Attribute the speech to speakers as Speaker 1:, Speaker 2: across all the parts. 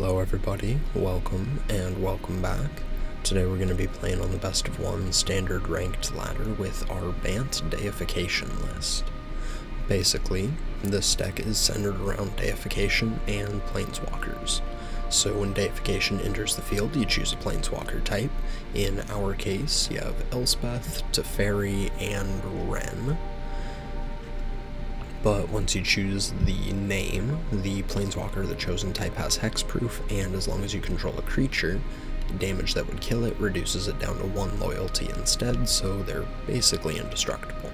Speaker 1: Hello everybody, welcome and welcome back. Today we're going to be playing on the best of one standard ranked ladder with our Bant Deification list. Basically, this deck is centered around Deification and Planeswalkers. So when Deification enters the field, you choose a Planeswalker type. In our case, you have Elspeth, Teferi, and Wrenn. But once you choose the name, the Planeswalker of the chosen type has hexproof, and as long as you control a creature, damage that would kill it reduces it down to 1 loyalty instead, so they're basically indestructible.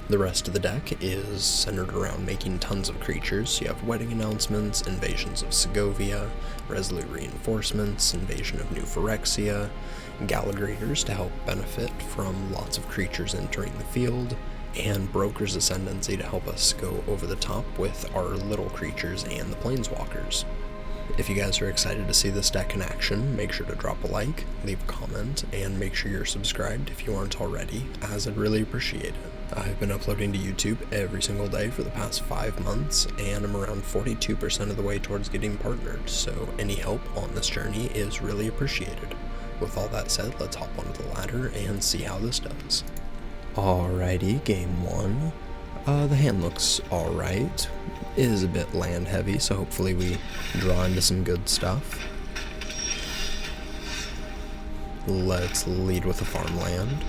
Speaker 1: The rest of the deck is centered around making tons of creatures. You have Wedding Announcements, Invasions of Segovia, Resolute Reinforcements, Invasion of New Phyrexia, Gallagrators to help benefit from lots of creatures entering the field, and Broker's Ascendancy to help us go over the top with our little creatures and the Planeswalkers. If you guys are excited to see this deck in action, make sure to drop a like, leave a comment, and make sure you're subscribed if you aren't already, as I'd really appreciate it. I've been uploading to YouTube every single day for the past 5 months, and I'm around 42% of the way towards getting partnered, so any help on this journey is really appreciated. With all that said, let's hop onto the ladder and see how this does. Alrighty, game 1. The hand looks alright. It is a bit land heavy, so hopefully we draw into some good stuff. Let's lead with a farmland,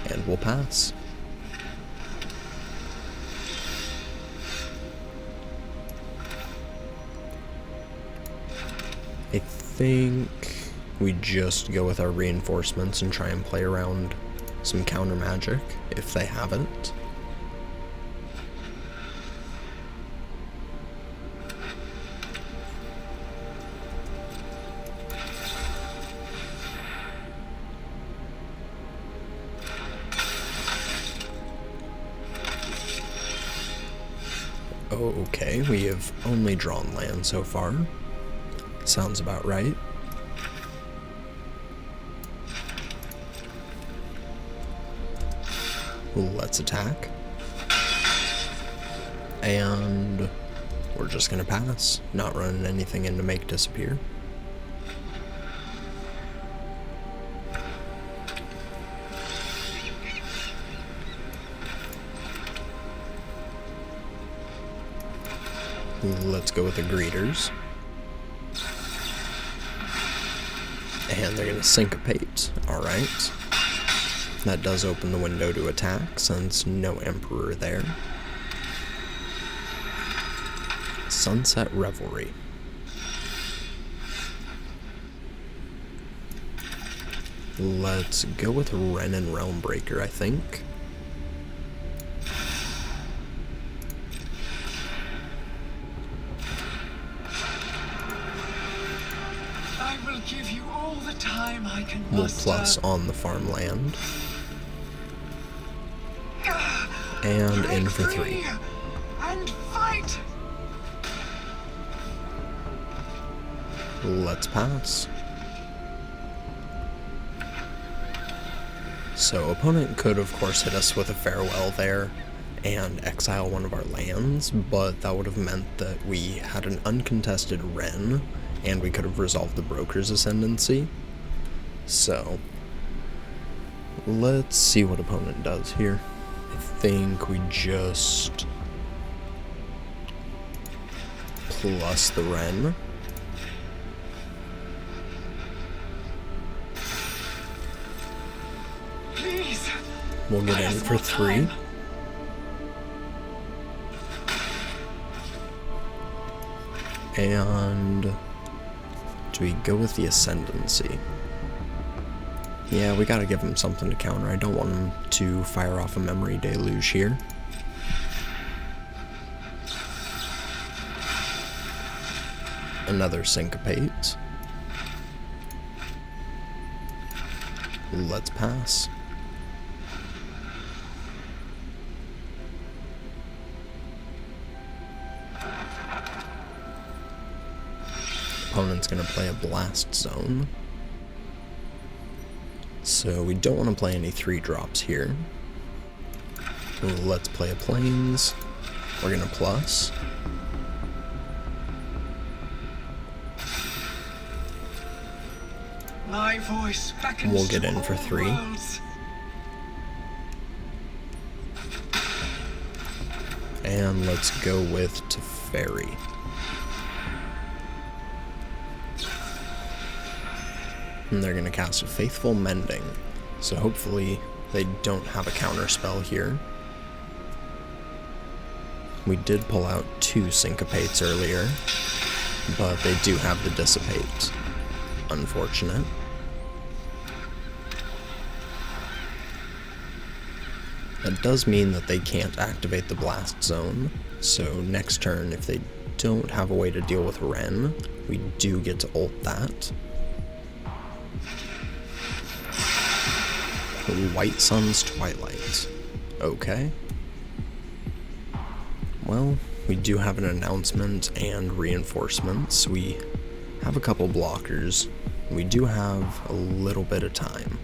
Speaker 1: and we'll pass. I think we just go with our reinforcements and try and play around some counter magic, if they haven't. Okay, we have only drawn land so far. Sounds about right. Let's attack. And we're just gonna pass, not running anything in to make disappear. Let's go with the greeters. And they're gonna syncopate, alright. That does open the window to attack, since no Emperor there. Sunset Revelry. Let's go with Wrenn and Realmbreaker, I think.
Speaker 2: I will give you all the time I can muster.
Speaker 1: We'll plus on the farmland. And in for 3.
Speaker 2: And fight.
Speaker 1: Let's pass. So opponent could of course hit us with a farewell there and exile one of our lands, but that would have meant that we had an uncontested Wrenn and we could have resolved the Broker's Ascendancy. So let's see what opponent does here. I think we just plus the Wrenn.
Speaker 2: Please.
Speaker 1: We'll get in for 3. And do we go with the Ascendancy? Yeah, we gotta give him something to counter. I don't want him to fire off a Memory Deluge here. Another Syncopate. Let's pass. Opponent's gonna play a Blast Zone. So we don't want to play any 3-drops here. Let's play a Plains. We're gonna plus.
Speaker 2: My voice beckons
Speaker 1: We'll get
Speaker 2: to
Speaker 1: in for
Speaker 2: all
Speaker 1: 3.
Speaker 2: worlds.
Speaker 1: And let's go with Teferi. And they're going to cast a Faithful Mending. So hopefully they don't have a counter spell here. We did pull out 2 Syncopates earlier, but they do have the Dissipate. Unfortunate. That does mean that they can't activate the Blast Zone, so next turn, if they don't have a way to deal with Ren, we do get to ult that. White Sun's Twilight. Okay. Well, we do have an announcement and reinforcements. We have a couple blockers. We do have a little bit of time.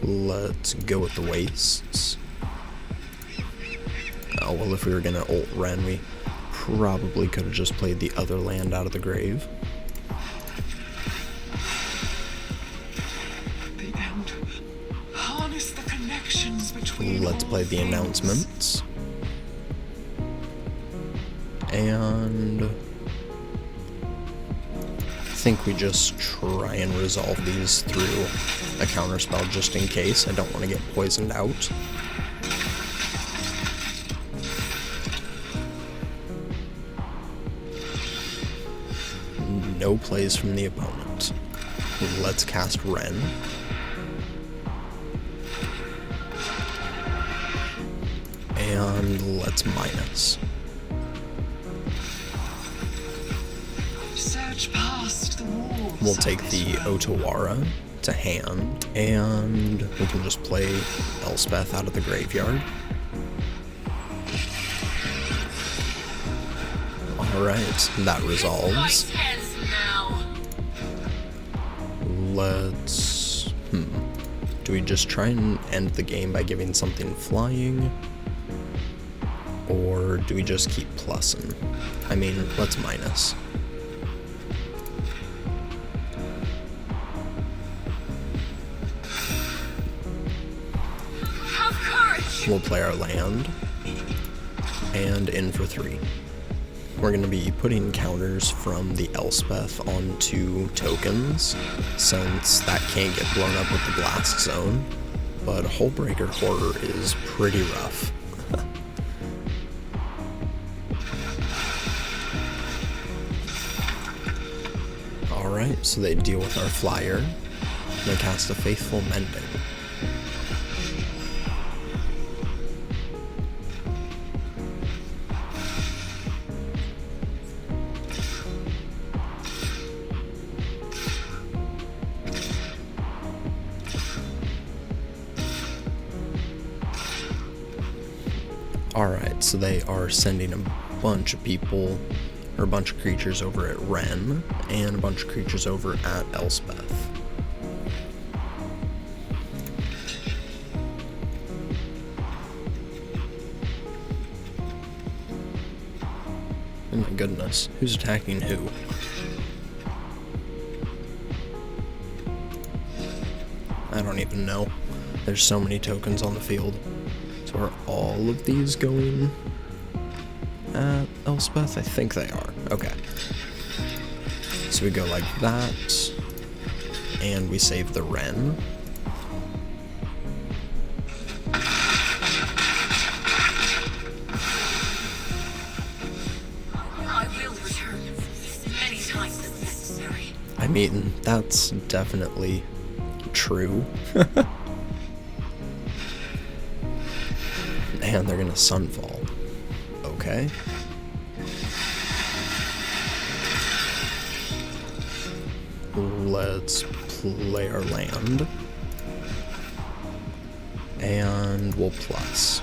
Speaker 1: Let's go with the Wastes. Oh, well, if we were gonna ult Ren, we probably could have just played the other land out of the grave. Let's play the announcements. And I think we just try and resolve these through a counterspell just in case. I don't want to get poisoned out. No plays from the opponent. Let's cast Ren. And let's minus.
Speaker 2: Search past the walls.
Speaker 1: We'll take the Otawara to hand, and we can just play Elspeth out of the graveyard. Alright, that resolves. Let's... Do we just try and end the game by giving something flying? Or do we just keep plussing? I mean, let's minus.
Speaker 3: Have courage.
Speaker 1: We'll play our land. And in for 3. We're going to be putting counters from the Elspeth onto tokens, since that can't get blown up with the Blast Zone. But Hullbreaker Horror is pretty rough. Alright, so they deal with our flyer. They cast a Faithful Mending. Alright, so they are sending a bunch of people, or a bunch of creatures over at Ren, and a bunch of creatures over at Elspeth. Oh my goodness, who's attacking who? I don't even know. There's so many tokens on the field. So are all of these going at Elspeth? I think they are. Okay. So we go like that, and we save the Ren.
Speaker 3: I will return as many times as necessary.
Speaker 1: I mean, that's definitely true. And they're gonna Sunfall. Okay. Let's play our land. And we'll plus.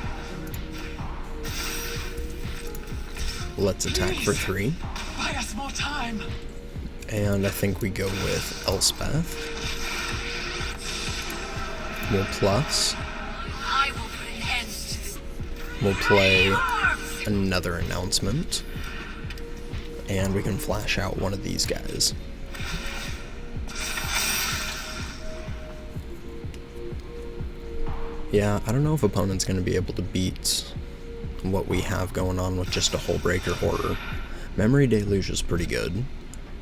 Speaker 1: Let's attack for 3.
Speaker 2: Buy us more time.
Speaker 1: And I think we go with Elspeth. We'll plus.
Speaker 3: I will put an end to this.
Speaker 1: We'll play another announcement. And we can flash out one of these guys. Yeah, I don't know if opponent's going to be able to beat what we have going on with just a Hullbreaker Horror. Memory Deluge is pretty good.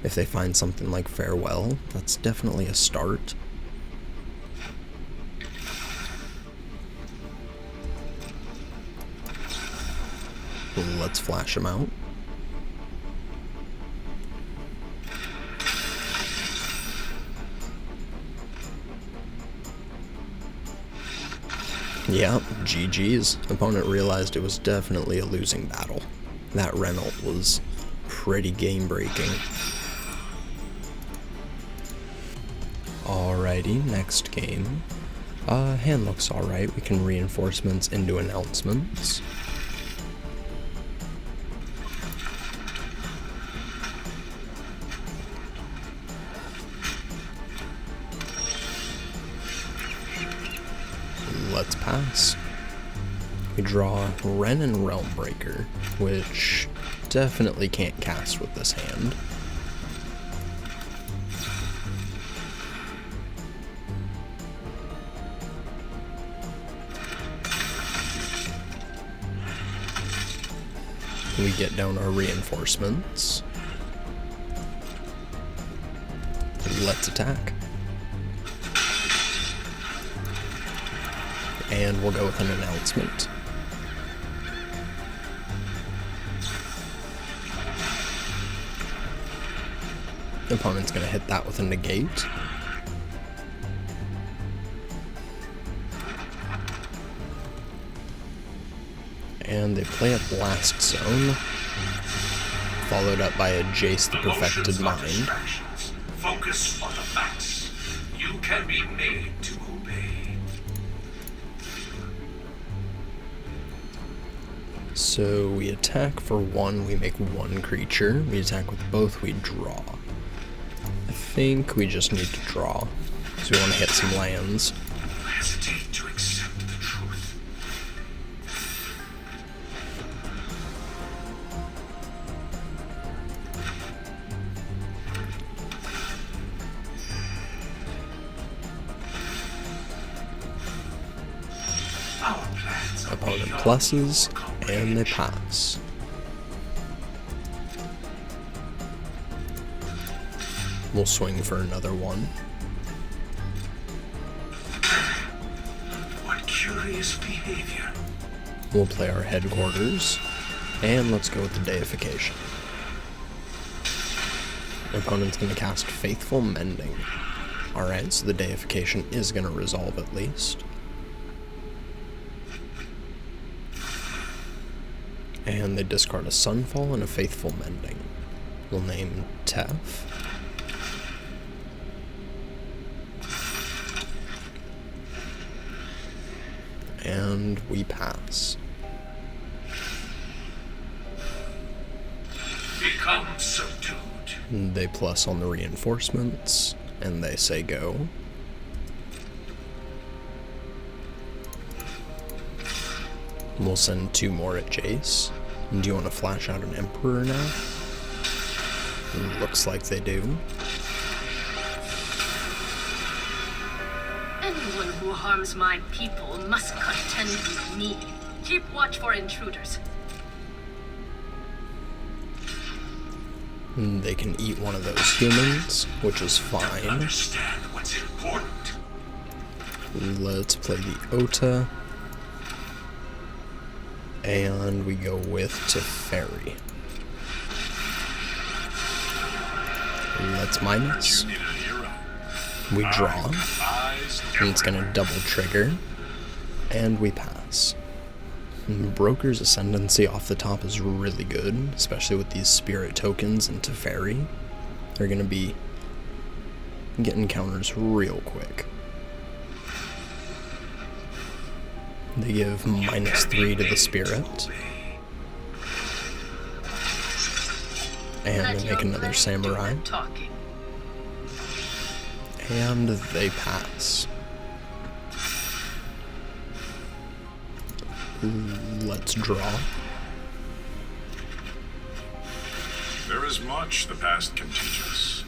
Speaker 1: If they find something like Farewell, that's definitely a start. Let's flash him out. Yep, GG's. Opponent realized it was definitely a losing battle. That Renault was pretty game-breaking. Alrighty, next game. Hand looks alright. We can reinforcements into announcements. Let's pass. We draw Wrenn and Realmbreaker, which definitely can't cast with this hand. We get down our reinforcements. Let's attack. And we'll go with an announcement. The opponent's going to hit that with a negate. And they play a Blast Zone, followed up by a Jace the Perfected Mind.
Speaker 2: Focus on the facts. You can be made to obey.
Speaker 1: So we attack for one, we make one creature. We attack with both, we draw. I think we just need to draw, because we want to hit some lands.
Speaker 2: Hesitate to accept the truth. Our plans are
Speaker 1: Opponent
Speaker 2: beyond
Speaker 1: pluses,
Speaker 2: your
Speaker 1: and they
Speaker 2: comprehension.
Speaker 1: pass. We'll swing for another one.
Speaker 2: What curious behavior.
Speaker 1: We'll play our headquarters, and let's go with the Deification. The opponent's going to cast Faithful Mending. Alright, so the Deification is going to resolve at least. And they discard a Sunfall and a Faithful Mending. We'll name Tef. And we pass.
Speaker 2: Become subdued.
Speaker 1: They plus on the reinforcements, and they say go. We'll send two more at Jace. Do you want to flash out an Emperor now? Looks like they do.
Speaker 3: Anyone who harms my people must contend with me. Keep watch for intruders.
Speaker 1: They can eat one of those humans, which is fine.
Speaker 2: Understand what's important.
Speaker 1: Let's play the Ota. And we go with Teferi. Let's minus.
Speaker 2: You need a hero.
Speaker 1: We draw.
Speaker 2: Eyes
Speaker 1: And it's gonna double trigger. And we pass. Broker's Ascendancy off the top is really good, especially with these spirit tokens and Teferi. They're gonna be getting counters real quick. They give -3 to the spirit. And
Speaker 3: Let
Speaker 1: they
Speaker 3: your
Speaker 1: make another
Speaker 3: blade do
Speaker 1: samurai.
Speaker 3: the talking.
Speaker 1: And they pass. Let's draw.
Speaker 4: There is much the past can teach us.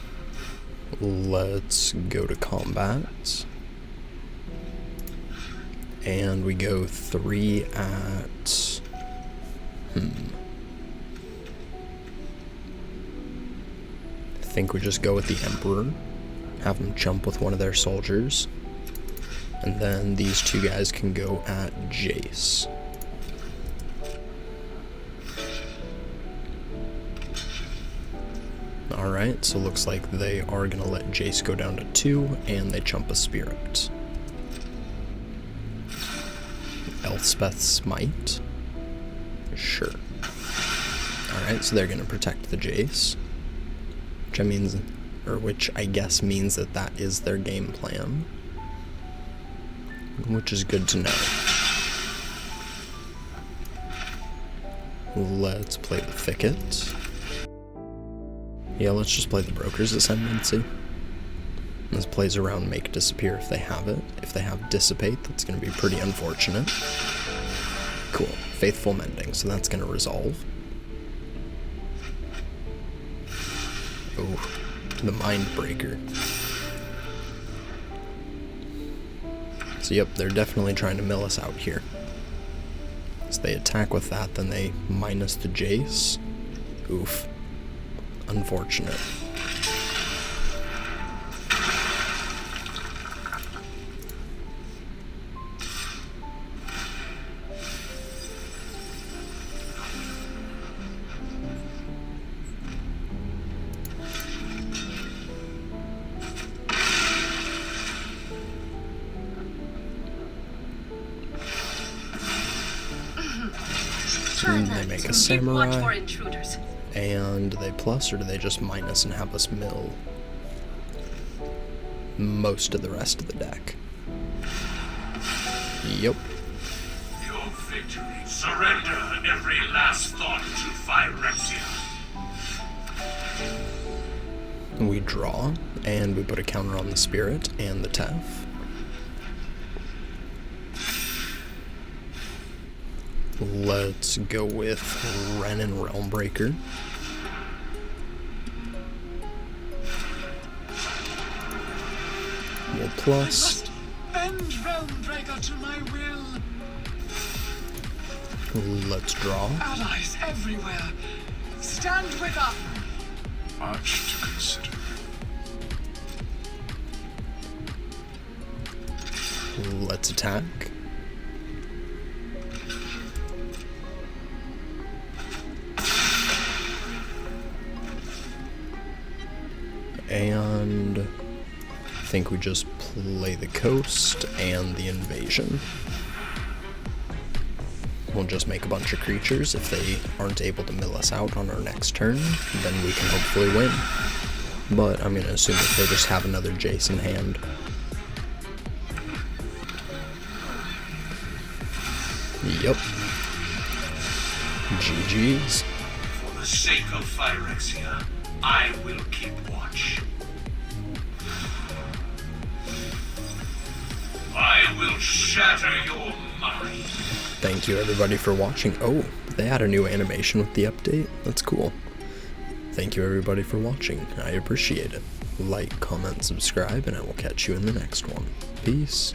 Speaker 1: Let's go to combat. And we go 3 at... I think we just go with the Emperor. Have them jump with one of their soldiers. And then these two guys can go at Jace. Alright, so looks like they are going to let Jace go down to 2, and they jump a Spirit. Elspeth's Smite? Sure. Alright, so they're going to protect the Jace. Which I guess means that that is their game plan. Which is good to know. Let's play the Thicket. Yeah, let's just play the Broker's Ascendancy. This plays around Make Disappear if they have it. If they have Dissipate, that's going to be pretty unfortunate. Cool. Faithful Mending, so that's going to resolve. Oh, the Mindbreaker. So yep, they're definitely trying to mill us out here. So they attack with that, then they minus the Jace. Oof. Unfortunate. They make a Samurai.
Speaker 3: Watch for intruders.
Speaker 1: And do they plus, or do they just minus and have us mill most of the rest of the deck? Yep.
Speaker 2: Your victory. Surrender every last thought to Phyrexia.
Speaker 1: We draw, and we put a counter on the Spirit and the Tef. Let's go with Ren and Realmbreaker. We'll plus.
Speaker 5: I must bend Realmbreaker to my will.
Speaker 1: Let's draw.
Speaker 5: Allies everywhere. Stand with us.
Speaker 4: Much to consider.
Speaker 1: Let's attack. And I think we just play the Coast and the Invasion. We'll just make a bunch of creatures. If they aren't able to mill us out on our next turn, then we can hopefully win. But I'm going to assume that they just have another Jace in hand. Yep. GG's.
Speaker 2: For the sake of Phyrexia, I will keep watch. I will shatter your mind.
Speaker 1: Thank you everybody for watching. Oh, they had a new animation with the update. That's cool. Thank you everybody for watching. I appreciate it. Like, comment, subscribe, and I will catch you in the next one. Peace.